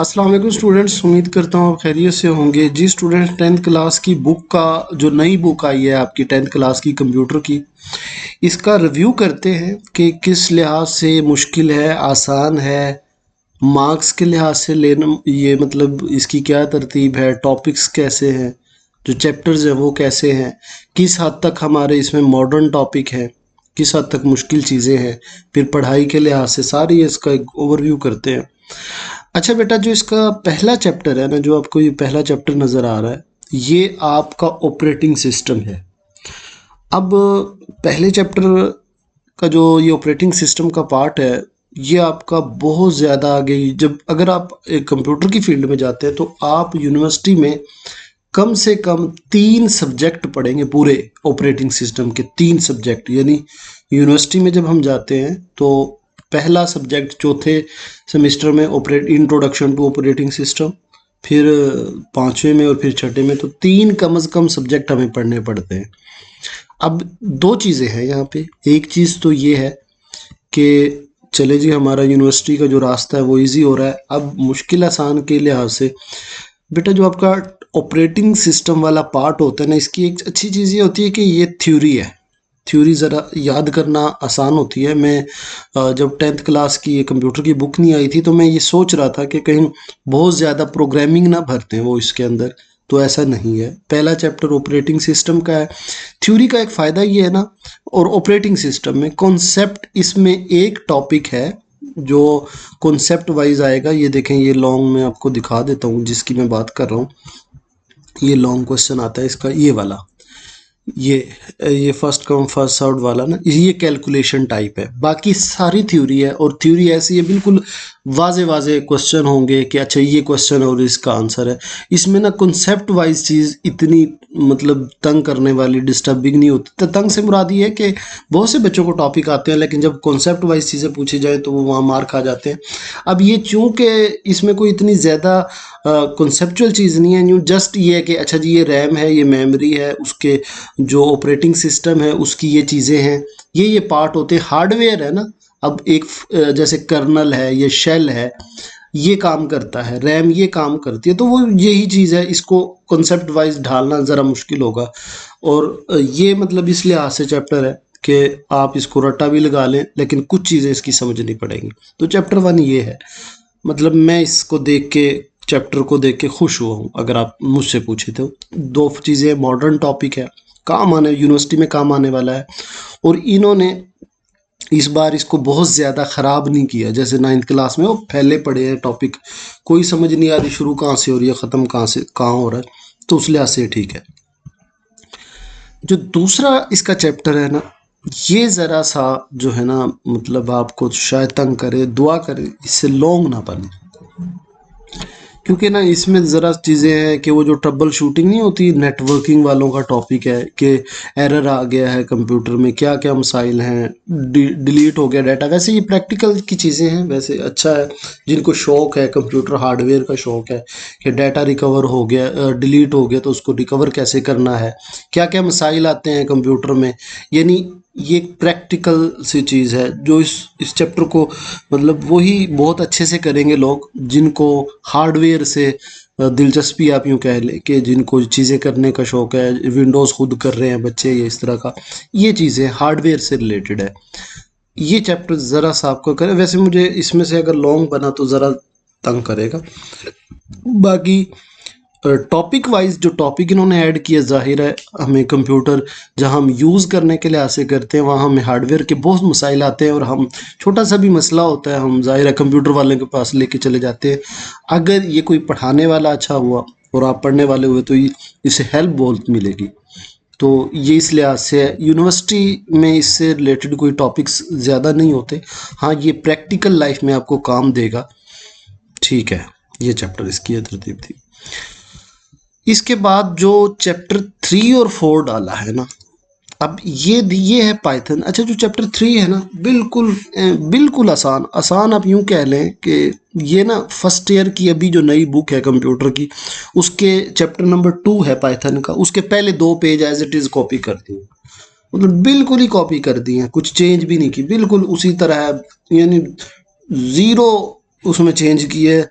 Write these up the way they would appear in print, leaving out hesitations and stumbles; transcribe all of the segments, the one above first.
अस्सलाम वालेकुम स्टूडेंट्स, उम्मीद करता हूँ आप खैरियत से होंगे। जी स्टूडेंट्स, टेंथ क्लास की बुक का जो नई बुक आई है आपकी टेंथ क्लास की कंप्यूटर की, इसका रिव्यू करते हैं कि किस लिहाज से मुश्किल है, आसान है, मार्क्स के लिहाज से लेना ये मतलब इसकी क्या तरतीब है, टॉपिक्स कैसे हैं, जो चैप्टर्स हैं वो कैसे हैं, किस हद तक हमारे इसमें मॉडर्न टॉपिक है, किस हद तक मुश्किल चीज़ें हैं, फिर पढ़ाई के लिहाज से सारी इसका एक ओवरव्यू करते हैं। अच्छा बेटा, जो इसका पहला चैप्टर है ना, जो आपको ये पहला चैप्टर नज़र आ रहा है, ये आपका ऑपरेटिंग सिस्टम है। अब पहले चैप्टर का जो ये ऑपरेटिंग सिस्टम का पार्ट है, ये आपका बहुत ज़्यादा आगे, जब अगर आप एक कंप्यूटर की फील्ड में जाते हैं तो आप यूनिवर्सिटी में कम से कम 3 सब्जेक्ट पढ़ेंगे। पूरे ऑपरेटिंग सिस्टम के 3 सब्जेक्ट, यानी यूनिवर्सिटी में जब हम जाते हैं तो पहला सब्जेक्ट चौथे सेमेस्टर में operate introduction to operating system, फिर पाँचवें में और फिर छठे में, तो 3 कम से कम सब्जेक्ट हमें पढ़ने पड़ते हैं। अब 2 चीज़ें हैं यहाँ पे। एक चीज़ तो ये है कि चले जी, हमारा यूनिवर्सिटी का जो रास्ता है वो इजी हो रहा है। अब मुश्किल आसान के लिहाज से बेटा, जो आपका ऑपरेटिंग सिस्टम वाला पार्ट होता है ना, इसकी एक अच्छी चीज़ ये होती है कि ये थ्योरी है। थ्योरी ज़रा याद करना आसान होती है। मैं जब टेंथ क्लास की ये कंप्यूटर की बुक नहीं आई थी तो मैं ये सोच रहा था कि कहीं बहुत ज़्यादा प्रोग्रामिंग ना भरते हैं वो इसके अंदर, तो ऐसा नहीं है। पहला चैप्टर ऑपरेटिंग सिस्टम का है। थ्योरी का एक फ़ायदा ये है ना, और ऑपरेटिंग सिस्टम में कॉन्सेप्ट, इसमें एक टॉपिक है जो कॉन्सेप्ट वाइज आएगा। ये देखें, ये लॉन्ग मैं आपको दिखा देता हूँ जिसकी मैं बात कर रहा हूँ। ये लॉन्ग क्वेश्चन आता है इसका, ये वाला, ये फर्स्ट कम फर्स्ट सर्व्ड वाला ना, ये कैलकुलेशन टाइप है। बाकी सारी थ्योरी है, और थ्योरी ऐसी है बिल्कुल वाजे वाजे क्वेश्चन होंगे कि अच्छा ये क्वेश्चन और इसका आंसर है। इसमें ना कॉन्सेप्ट वाइज चीज़ इतनी मतलब तंग करने वाली, डिस्टर्बिंग नहीं होती। तो तंग से मुराद ये है कि बहुत से बच्चों को टॉपिक आते हैं लेकिन जब कॉन्सेप्ट वाइज चीज़ें पूछी जाए तो वो वहाँ मार खा जाते हैं। अब ये चूँकि इसमें कोई इतनी ज़्यादा कॉन्सेप्चुअल चीज़ नहीं है, न्यू जस्ट ये है कि अच्छा जी ये रैम है, ये मेमोरी है, उसके जो ऑपरेटिंग सिस्टम है उसकी ये चीज़ें हैं, ये पार्ट होते हैं। हार्डवेयर है ना, अब एक जैसे कर्नल है, ये शेल है, ये काम करता है, रैम ये काम करती है, तो वो यही चीज़ है। इसको कॉन्सेप्ट वाइज ढालना ज़रा मुश्किल होगा। और ये मतलब इस लिहाज से चैप्टर है कि आप इसको रट्टा भी लगा लें लेकिन कुछ चीज़ें इसकी समझनी पड़ेंगी। तो चैप्टर 1 ये है। मतलब मैं इसको देख के, चैप्टर को देख के खुश हुआ हूँ। अगर आप मुझसे पूछे तो 2 चीज़ें, मॉडर्न टॉपिक है, काम आने, यूनिवर्सिटी में काम आने वाला है, और इन्होंने इस बार इसको बहुत ज़्यादा ख़राब नहीं किया। जैसे 9th क्लास में वो पहले पढ़े हैं टॉपिक, कोई समझ नहीं आ रही शुरू कहाँ से हो रही है, ख़त्म कहाँ से कहाँ हो रहा है, तो उस लिहाज से ठीक है। जो दूसरा इसका चैप्टर है ना, ये ज़रा सा जो है ना, मतलब आपको शायद तंग करे, दुआ करे इससे लॉन्ग ना बने, क्योंकि ना इसमें ज़रा चीज़ें हैं कि वो जो ट्रबल शूटिंग नहीं होती, नेटवर्किंग वालों का टॉपिक है कि एरर आ गया है कंप्यूटर में, क्या क्या मसाइल हैं, डिलीट हो गया डाटा। वैसे ये प्रैक्टिकल की चीज़ें हैं, वैसे अच्छा है जिनको शौक़ है, कंप्यूटर हार्डवेयर का शौक़ है कि डाटा रिकवर हो गया, डिलीट हो गया तो उसको रिकवर कैसे करना है, क्या क्या मसाइल आते हैं कंप्यूटर में, यानी ये प्रैक्टिकल सी चीज़ है जो इस चैप्टर को मतलब वही बहुत अच्छे से करेंगे लोग जिनको हार्डवेयर से दिलचस्पी, आप यूँ कह लें कि जिनको चीज़ें करने का शौक़ है, विंडोज़ खुद कर रहे हैं बच्चे, ये इस तरह का, ये चीज़ें हार्डवेयर से रिलेटेड है। ये चैप्टर ज़रा सा आपको करें। वैसे मुझे इसमें से अगर लॉन्ग बना तो ज़रा तंग करेगा। बाकी टॉपिक वाइज जो टॉपिक इन्होंने ऐड किया, जाहिर है हमें कंप्यूटर जहां हम यूज़ करने के लिहाज से करते हैं वहाँ हमें हार्डवेयर के बहुत मसाइल आते हैं, और हम छोटा सा भी मसला होता है हम जाहिर है कंप्यूटर वाले के पास लेके चले जाते हैं। अगर ये कोई पढ़ाने वाला अच्छा हुआ और आप पढ़ने वाले हुए तो इससे हेल्प बहुत मिलेगी। तो ये इस लिहाज से है। यूनिवर्सिटी में इससे रिलेटेड कोई टॉपिक्स ज़्यादा नहीं होते, हाँ ये प्रैक्टिकल लाइफ में आपको काम देगा। ठीक है, ये चैप्टर इसकी ये तरतीब थी। इसके बाद जो चैप्टर 3 और 4 डाला है ना, अब ये है पाइथन। अच्छा, जो चैप्टर 3 है ना, बिल्कुल आसान आप यूं कह लें कि ये ना फर्स्ट ईयर की अभी जो नई बुक है कंप्यूटर की, उसके चैप्टर नंबर 2 है पाइथन का, उसके पहले 2 page as it is copy कर दी, मतलब बिल्कुल ही कॉपी कर दी है, कुछ चेंज भी नहीं की, बिल्कुल उसी तरह है, यानी ज़ीरो उसमें चेंज की है।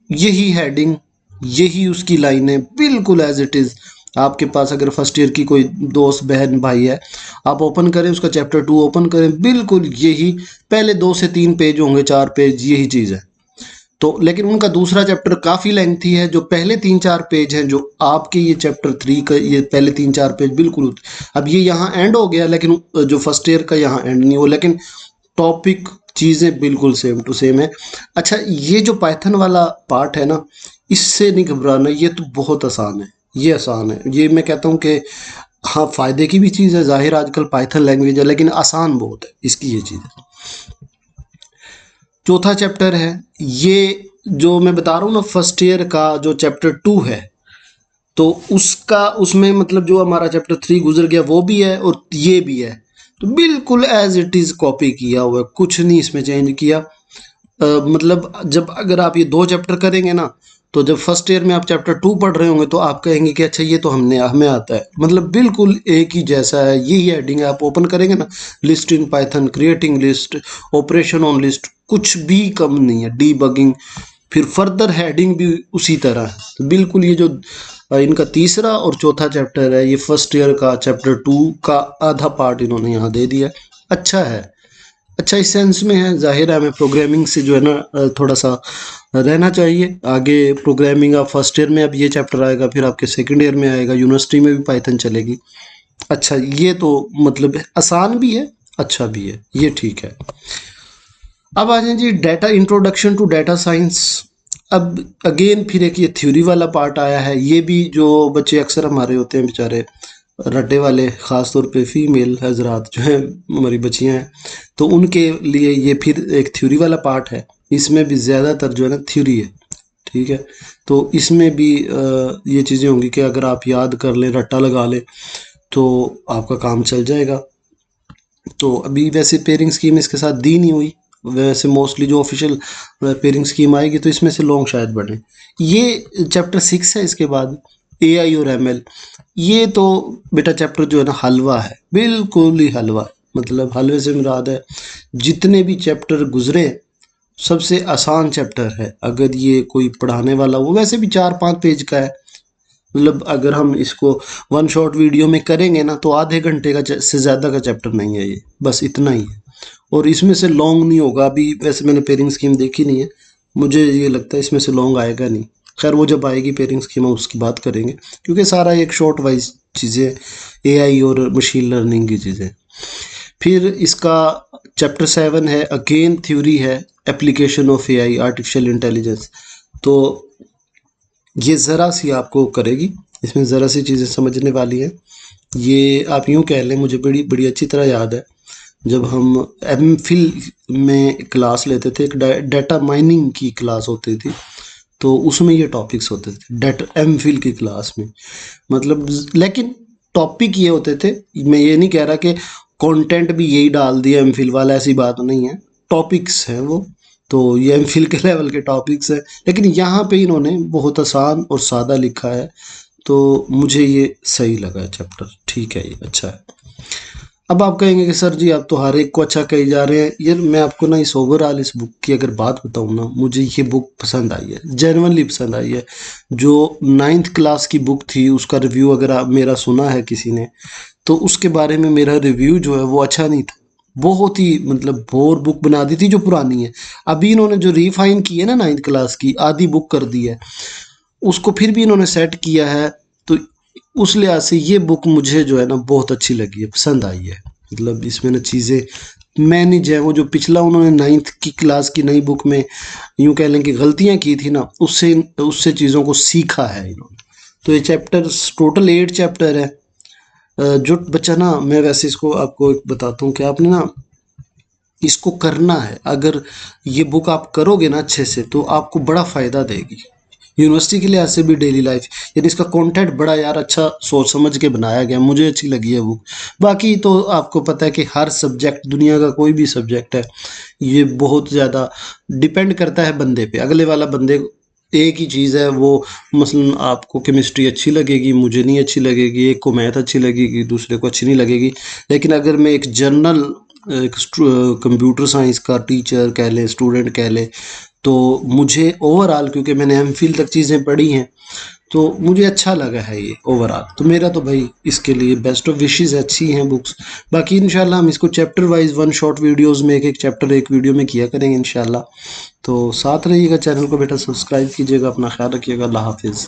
यही हेडिंग, यही उसकी लाइन है, बिल्कुल एज इट इज़। आपके पास अगर फर्स्ट ईयर की कोई दोस्त बहन भाई है, आप ओपन करें उसका चैप्टर 2 ओपन करें, बिल्कुल यही पहले 2 से 3 पेज होंगे, 4 पेज, यही चीज़ है। तो लेकिन उनका दूसरा चैप्टर काफ़ी लेंथी है, जो पहले 3-4 पेज हैं, जो आपके ये चैप्टर 3 का ये पहले 3-4 पेज बिल्कुल। अब ये यहाँ एंड हो गया, लेकिन जो फर्स्ट ईयर का यहाँ एंड नहीं हो, लेकिन टॉपिक चीज़ें बिल्कुल सेम टू सेम है। अच्छा, ये जो पाइथन वाला पार्ट है ना, इससे नहीं घबराना, ये तो बहुत आसान है, ये आसान है। ये मैं कहता हूँ कि हाँ, फ़ायदे की भी चीज़ है, ज़ाहिर आजकल पाइथन लैंग्वेज है, लेकिन आसान बहुत है इसकी ये चीज़ है। चौथा चैप्टर है ये, जो मैं बता रहा हूँ ना, फर्स्ट ईयर का जो चैप्टर 2 है, तो उसका उसमें मतलब जो हमारा चैप्टर 3 गुजर गया वो भी है और ये भी है, तो बिल्कुल एज इट इज़ कॉपी किया हुआ है, कुछ नहीं इसमें चेंज किया। मतलब जब अगर आप ये 2 चैप्टर करेंगे ना, तो जब फर्स्ट ईयर में आप चैप्टर 2 पढ़ रहे होंगे तो आप कहेंगे कि अच्छा ये तो हमें आता है, मतलब बिल्कुल एक ही जैसा है। यही हेडिंग है, आप ओपन करेंगे ना, list in Python, creating list, operation on list, कुछ भी कम नहीं है, डीबगिंग, फिर फर्दर हेडिंग भी उसी तरह है। तो बिल्कुल ये जो इनका तीसरा और चौथा चैप्टर है, ये फर्स्ट ईयर का चैप्टर 2 का आधा पार्ट इन्होंने यहाँ दे दिया है। अच्छा है, अच्छा इस सेंस में है। जाहिर है हमें प्रोग्रामिंग से जो है ना थोड़ा सा रहना चाहिए आगे। प्रोग्रामिंग आप फर्स्ट ईयर में अब ये चैप्टर आएगा, फिर आपके सेकंड ईयर में आएगा, यूनिवर्सिटी में भी पाइथन चलेगी। अच्छा, ये तो मतलब आसान भी है, अच्छा भी है, ये ठीक है। अब आ जाए जी data, introduction to data science. अब अगेन फिर एक ये थ्योरी वाला पार्ट आया है। ये भी जो बच्चे अक्सर हमारे होते हैं बेचारे रट्टे वाले, ख़ास तौर पे फीमेल हजरात जो हैं, हमारी बच्चियां हैं, तो उनके लिए ये फिर एक थ्योरी वाला पार्ट है। इसमें भी ज़्यादातर जो है ना थ्योरी है, ठीक है। तो इसमें भी ये चीज़ें होंगी कि अगर आप याद कर लें, रट्टा लगा लें, तो आपका काम चल जाएगा। तो अभी वैसे पेयरिंग स्कीम इसके साथ दी नहीं हुई, वैसे मोस्टली जो ऑफिशियल पेयरिंग स्कीम आएगी तो इसमें से लॉन्ग शायद बढ़े। ये चैप्टर 6 है। इसके बाद एआई और एमएल, ये तो बेटा चैप्टर जो है ना हलवा है, बिल्कुल ही हलवा है। मतलब हलवे से मुराद है जितने भी चैप्टर गुजरे सबसे आसान चैप्टर है। अगर ये कोई पढ़ाने वाला हो, वैसे भी 4-5 पेज का है, मतलब अगर हम इसको वन शॉट वीडियो में करेंगे ना तो आधे घंटे का से ज़्यादा का चैप्टर नहीं है ये, बस इतना ही है। और इसमें से लॉन्ग नहीं होगा। अभी वैसे मैंने पेयरिंग स्कीम देखी नहीं है, मुझे ये लगता है इसमें से लॉन्ग आएगा नहीं। खैर वो जब आएगी पेयरिंग स्कीम हम उसकी बात करेंगे, क्योंकि सारा एक शॉर्ट वाइज चीज़ें, एआई और मशीन लर्निंग की चीज़ें। फिर इसका चैप्टर 7 है, अगेन थ्योरी है, application of AI, artificial intelligence. तो ये ज़रा सी आपको करेगी, इसमें ज़रा सी चीज़ें समझने वाली हैं। ये आप यूँ कह लें, मुझे बड़ी बड़ी अच्छी तरह याद है जब हम एमफिल में क्लास लेते थे, एक डाटा माइनिंग की क्लास होती थी, तो उसमें ये टॉपिक्स होते थे डाटा एमफिल की क्लास में। मतलब लेकिन टॉपिक ये होते थे, मैं ये नहीं कह रहा कि कंटेंट भी यही डाल दिया एमफिल वाला, ऐसी बात नहीं है, टॉपिक्स हैं वो। तो ये एमफिल के लेवल के टॉपिक्स हैं, लेकिन यहाँ पे इन्होंने बहुत आसान और सादा लिखा है, तो मुझे ये सही लगा चैप्टर, ठीक है, ये अच्छा है। अब आप कहेंगे कि सर जी आप तो हर एक को अच्छा कही जा रहे हैं। ये मैं आपको ना इस ओवरऑल इस बुक की अगर बात बताऊँ ना, मुझे ये बुक पसंद आई है, जेन्युइनली पसंद आई है। जो 9th क्लास की बुक थी उसका रिव्यू अगर आप मेरा सुना है किसी ने, तो उसके बारे में मेरा रिव्यू जो है वो अच्छा नहीं था, बहुत ही मतलब बोर बुक बना दी थी जो पुरानी है। अभी इन्होंने जो रिफाइन की है ना 9th क्लास की, आधी बुक कर दी है, उसको फिर भी इन्होंने सेट किया है। तो उस लिहाज से ये बुक मुझे जो है ना बहुत अच्छी लगी है, पसंद आई है। मतलब इसमें ना चीज़ें मैनेज है, वो जो पिछला उन्होंने 9th की क्लास की नई बुक में यूँ कह लें कि गलतियाँ की थी ना, उससे उससे चीज़ों को सीखा है इन्होंने। तो ये चैप्टर टोटल 8 चैप्टर है। जो बच्चा ना, मैं वैसे इसको आपको एक बताता हूँ कि आपने ना इसको करना है। अगर ये बुक आप करोगे ना अच्छे से, तो आपको बड़ा फ़ायदा देगी यूनिवर्सिटी के लिहाज से भी, डेली लाइफ, यानी इसका कंटेंट बड़ा यार अच्छा सोच समझ के बनाया गया, मुझे अच्छी लगी है बुक। बाकी तो आपको पता है कि हर सब्जेक्ट, दुनिया का कोई भी सब्जेक्ट है, ये बहुत ज़्यादा डिपेंड करता है बंदे पे, अगले वाला बंदे। एक ही चीज़ है वो, मसलन आपको केमिस्ट्री अच्छी लगेगी, मुझे नहीं अच्छी लगेगी, एक को मैथ अच्छी लगेगी, दूसरे को अच्छी नहीं लगेगी। लेकिन अगर मैं एक जनरल एक कंप्यूटर साइंस का टीचर कह लें, स्टूडेंट कह लें, तो मुझे ओवरऑल, क्योंकि मैंने एमफिल तक चीज़ें पढ़ी हैं, तो मुझे अच्छा लगा है ये ओवरऑल। तो मेरा तो भाई इसके लिए बेस्ट ऑफ विशेस, अच्छी हैं बुक्स। बाकी इंशाल्लाह हम इसको chapter wise one shot videos में एक एक चैप्टर एक वीडियो में किया करेंगे इंशाल्लाह। तो साथ रहिएगा, चैनल को बेटा सब्सक्राइब कीजिएगा, अपना ख्याल रखिएगा, अल्लाह हाफिज़।